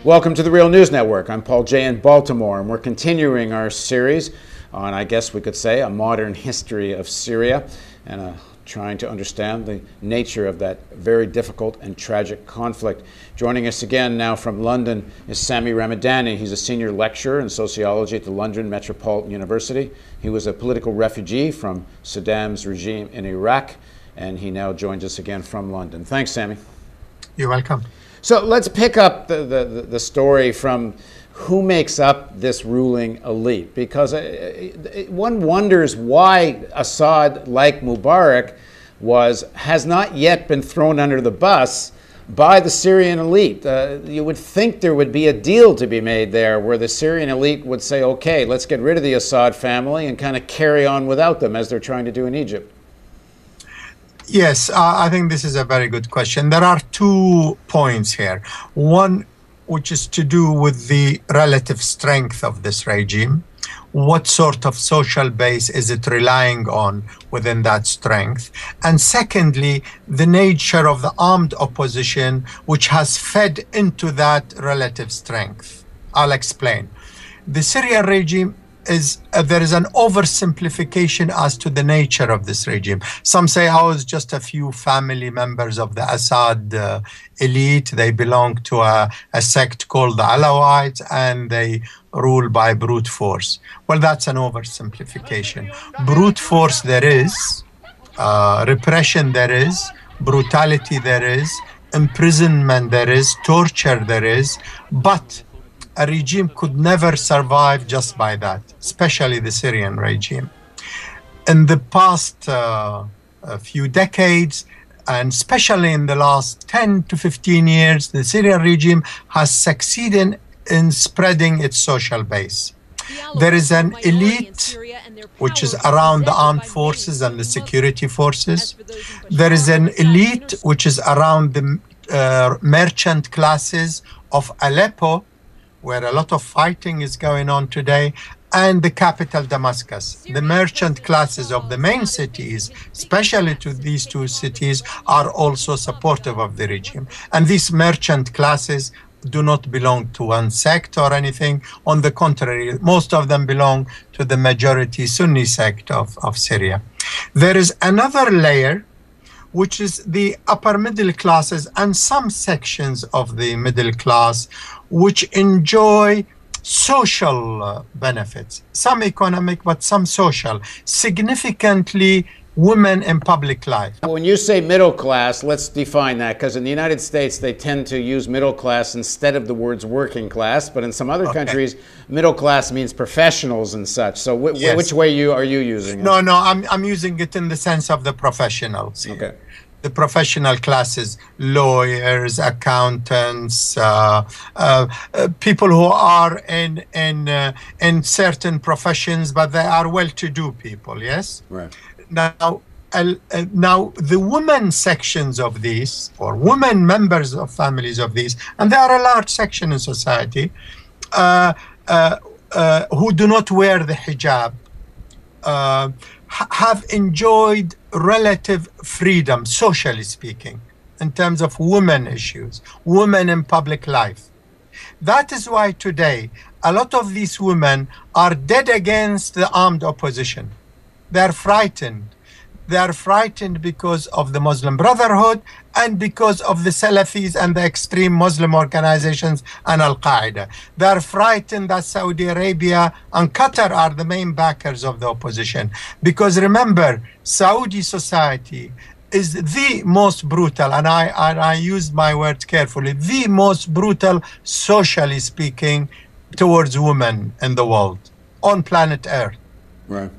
Welcome to the Real News Network. I'm Paul Jay in Baltimore, and we're continuing our series on, I guess we could say, a modern history of Syria, and trying to understand the nature of that very difficult and tragic conflict. Joining us again now from London is Sami Ramadani. He's a senior lecturer in sociology at the London Metropolitan University. He was a political refugee from Saddam's regime in Iraq, and he now joins us again from London. Thanks, Sami. You're welcome. So let's pick up the story from who makes up this ruling elite, because one wonders why Assad, like Mubarak, has not yet been thrown under the bus by the Syrian elite. You would think there would be a deal to be made there where the Syrian elite would say, okay, let's get rid of the Assad family and kind of carry on without them, as they're trying to do in Egypt. Yes, I think this is a very good question. There are 2 points here. One, which is to do with the relative strength of this regime. What sort of social base is it relying on within that strength? And secondly, the nature of the armed opposition, which has fed into that relative strength. I'll explain. The Syrian regime there is an oversimplification as to the nature of this regime. Some say, oh, it's just a few family members of the Assad elite. They belong to a sect called the Alawites, and they rule by brute force. Well, that's an oversimplification. Brute force there is, repression there is, brutality there is, imprisonment there is, torture there is, but a regime could never survive just by that, especially the Syrian regime. In the past few decades, and especially in the last 10 to 15 years, the Syrian regime has succeeded in spreading its social base. There is an elite which is around the armed forces and the security forces. There is an elite which is around the merchant classes of Aleppo, where a lot of fighting is going on today, and the capital Damascus. The merchant classes of the main cities, especially to these 2 cities, are also supportive of the regime. And these merchant classes do not belong to one sect or anything. On the contrary, most of them belong to the majority Sunni sect of Syria. There is another layer, which is the upper middle classes and some sections of the middle class, which enjoy social benefits, some economic, but some social, significantly women in public life. When you say middle class, let's define that, because in the United States, they tend to use middle class instead of the words working class, but in some other countries, middle class means professionals and such. So which way are you using it? No, I'm using it in the sense of the professionals. Okay. The professional classes, lawyers, accountants, people who are in certain professions, but they are well-to-do people. Yes. Right. Now the women sections of these, or women members of families of these, and they are a large section in society, who do not wear the hijab, have enjoyed relative freedom, socially speaking, in terms of women issues, women in public life. That is why today a lot of these women are dead against the armed opposition. They are frightened. They are frightened because of the Muslim Brotherhood and because of the Salafis and the extreme Muslim organizations and Al-Qaeda. They are frightened that Saudi Arabia and Qatar are the main backers of the opposition. Because remember, Saudi society is the most brutal, and I use my words carefully, the most brutal, socially speaking, towards women in the world, on planet Earth. Right.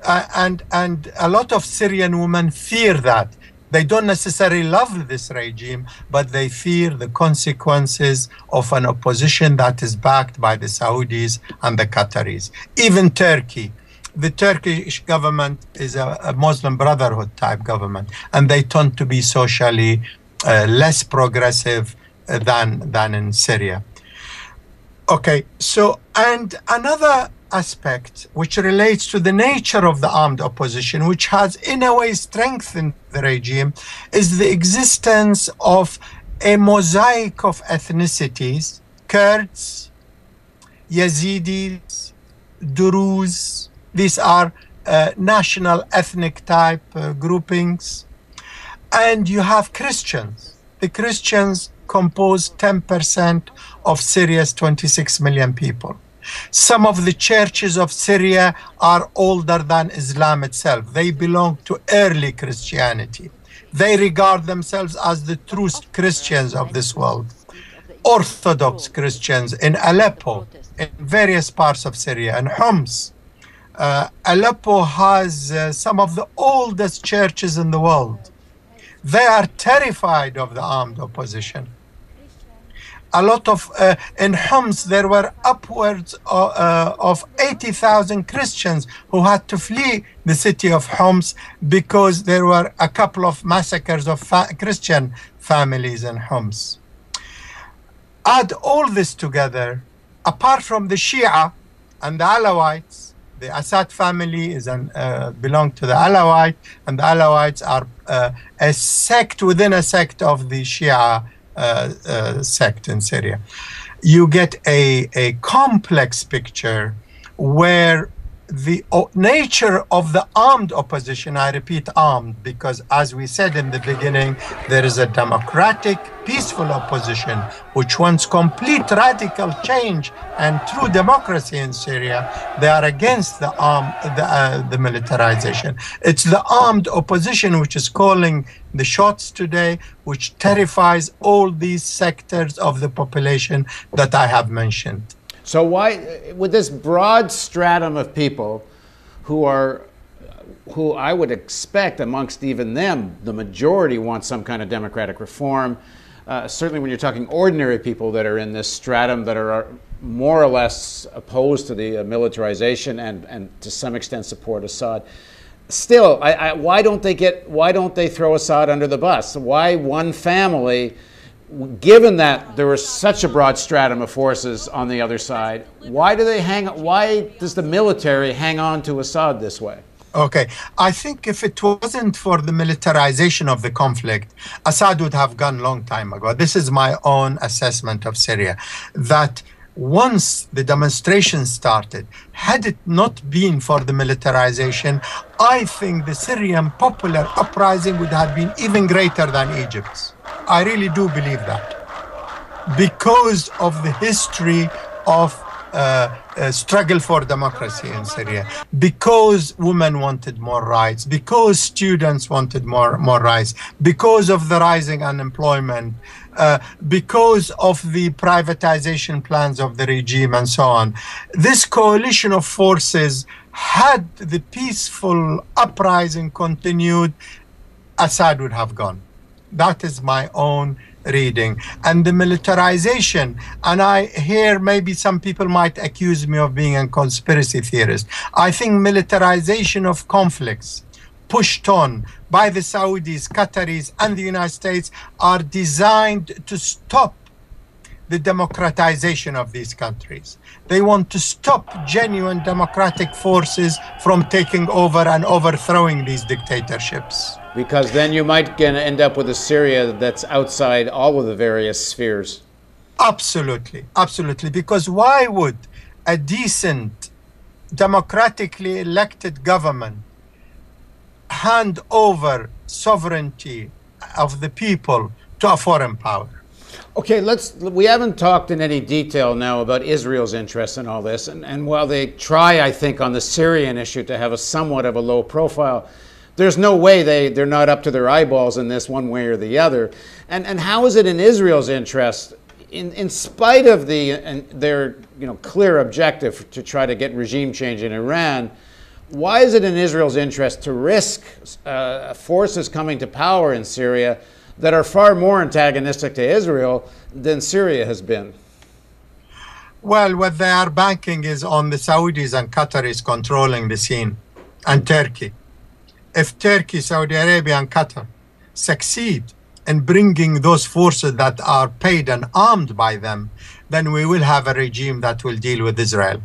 And a lot of Syrian women fear that. They don't necessarily love this regime, but they fear the consequences of an opposition that is backed by the Saudis and the Qataris. Even Turkey. The Turkish government is a Muslim Brotherhood type government, and they tend to be socially less progressive than in Syria. Okay, so, and another aspect which relates to the nature of the armed opposition, which has in a way strengthened the regime, is the existence of a mosaic of ethnicities Kurds, Yazidis, Druze. These are national ethnic type groupings. And you have Christians. The Christians compose 10% of Syria's 26 million people. Some of the churches of Syria are older than Islam itself. They belong to early Christianity. They regard themselves as the true Christians of this world. Orthodox Christians in Aleppo, in various parts of Syria, and Homs. Aleppo has some of the oldest churches in the world. They are terrified of the armed opposition. A lot of, in Homs, there were upwards of 80,000 Christians who had to flee the city of Homs because there were a couple of massacres of Christian families in Homs. Add all this together, apart from the Shia and the Alawites, the Assad family is belong to the Alawite, and the Alawites are a sect within a sect of the Shia sect in Syria. You get a complex picture where the nature of the armed opposition, I repeat armed, because as we said in the beginning, there is a democratic, peaceful opposition which wants complete radical change and true democracy in Syria. They are against the militarization. It's the armed opposition which is calling the shots today, which terrifies all these sectors of the population that I have mentioned. So why, with this broad stratum of people who I would expect amongst even them, the majority want some kind of democratic reform, certainly when you're talking ordinary people that are in this stratum that are more or less opposed to the militarization and to some extent support Assad. Still, why don't they throw Assad under the bus? Why one family? Given that there was such a broad stratum of forces on the other side, why does the military hang on to Assad this way? Okay, I think if it wasn't for the militarization of the conflict, Assad would have gone long time ago. This is my own assessment of Syria, that once the demonstration started, had it not been for the militarization, I think the Syrian popular uprising would have been even greater than Egypt's. I really do believe that, because of the history of struggle for democracy in Syria, because women wanted more rights, because students wanted more rights, because of the rising unemployment, because of the privatization plans of the regime and so on. This coalition of forces, had the peaceful uprising continued, Assad would have gone. That is my own reading. And the militarization, and I hear maybe some people might accuse me of being a conspiracy theorist. I think militarization of conflicts pushed on by the Saudis, Qataris, and the United States are designed to stop the democratization of these countries. They want to stop genuine democratic forces from taking over and overthrowing these dictatorships. Because then you might end up with a Syria that's outside all of the various spheres. Absolutely, absolutely. Because why would a decent, democratically elected government hand over sovereignty of the people to a foreign power? Okay, we haven't talked in any detail now about Israel's interest in all this. And while they try, I think, on the Syrian issue to have a somewhat of a low profile, there's no way they're not up to their eyeballs in this one way or the other. And how is it in Israel's interest, in spite of their clear objective to try to get regime change in Iran, why is it in Israel's interest to risk forces coming to power in Syria that are far more antagonistic to Israel than Syria has been? Well, what they are banking is on the Saudis and Qataris controlling the scene, and Turkey. If Turkey, Saudi Arabia, and Qatar succeed in bringing those forces that are paid and armed by them, then we will have a regime that will deal with Israel,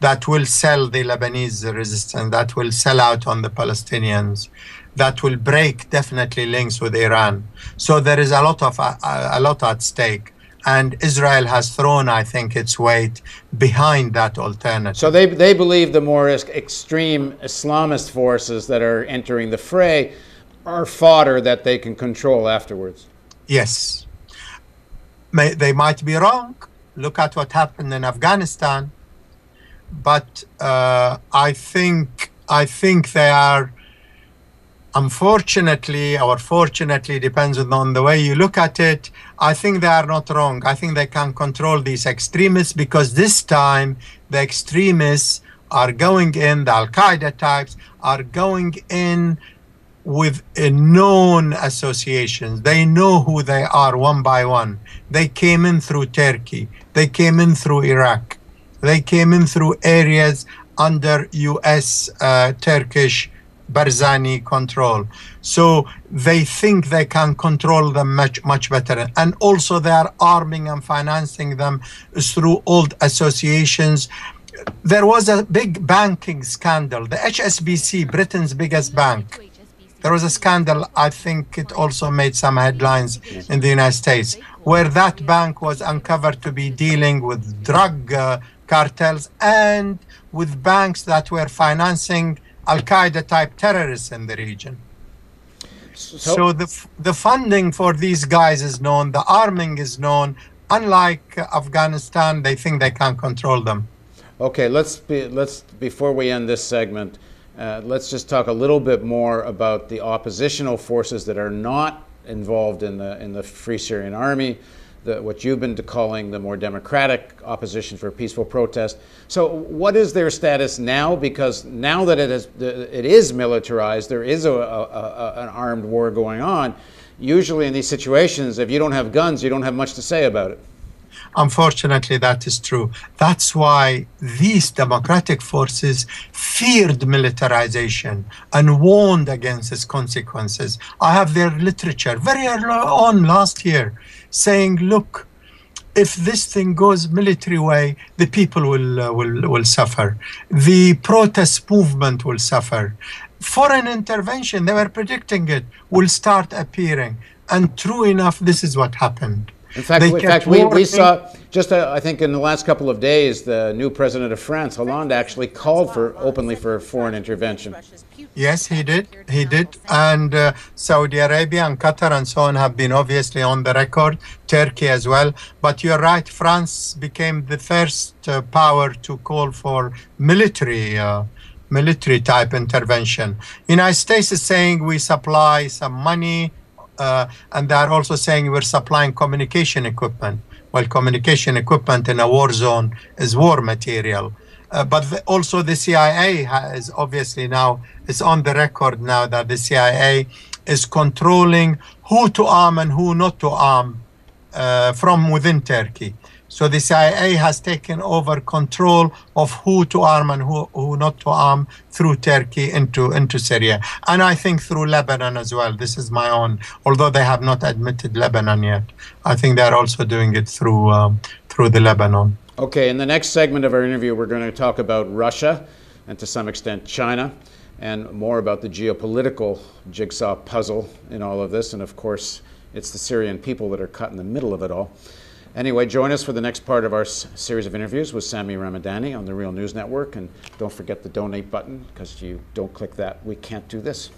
that will sell the Lebanese resistance, that will sell out on the Palestinians, that will break definitely links with Iran. So there is a lot at stake. And Israel has thrown, I think, its weight behind that alternative. So they believe the more extreme Islamist forces that are entering the fray are fodder that they can control afterwards. Yes. They might be wrong. Look at what happened in Afghanistan. But I think they are, unfortunately or fortunately, depends on the way you look at it, I think they are not wrong. I think they can control these extremists, because this time the extremists are going in, the Al-Qaeda types are going in with known associations. They know who they are one by one. They came in through Turkey. They came in through Iraq. They came in through areas under US, Turkish, Barzani control. So they think they can control them much better. And also they are arming and financing them through old associations. There was a big banking scandal. The HSBC, Britain's biggest bank. There was a scandal, I think it also made some headlines in the United States, where that bank was uncovered to be dealing with drug cartels and with banks that were financing Al-Qaeda type terrorists in the region. So the funding for these guys is known, the arming is known. Unlike Afghanistan, they think they can control them. Okay, before we end this segment, let's just talk a little bit more about the oppositional forces that are not involved in the Free Syrian Army, what you've been calling the more democratic opposition for peaceful protest. So what is their status now? Because now that it is militarized, there is an armed war going on. Usually in these situations, if you don't have guns, you don't have much to say about it. Unfortunately, that is true. That's why these democratic forces feared militarization and warned against its consequences. I have their literature very early on last year saying, look, if this thing goes military way, the people will suffer. The protest movement will suffer. Foreign intervention, they were predicting it, will start appearing. And true enough, this is what happened. In fact, we saw, just I think in the last couple of days, the new president of France, Hollande, actually called openly for foreign intervention. Yes, he did. He did. And Saudi Arabia and Qatar and so on have been obviously on the record, Turkey as well. But you're right, France became the first power to call for military type intervention. United States is saying we supply some money, and they're also saying we're supplying communication equipment. Well, communication equipment in a war zone is war material. But also the CIA is obviously now, it's on the record now that the CIA is controlling who to arm and who not to arm from within Turkey. So the CIA has taken over control of who to arm and who not to arm through Turkey into Syria. And I think through Lebanon as well. This is my own, although they have not admitted Lebanon yet. I think they're also doing it through the Lebanon. Okay, in the next segment of our interview, we're going to talk about Russia and to some extent China, and more about the geopolitical jigsaw puzzle in all of this. And of course, it's the Syrian people that are caught in the middle of it all. Anyway, join us for the next part of our series of interviews with Sami Ramadani on the Real News Network. And don't forget the donate button, because if you don't click that, we can't do this.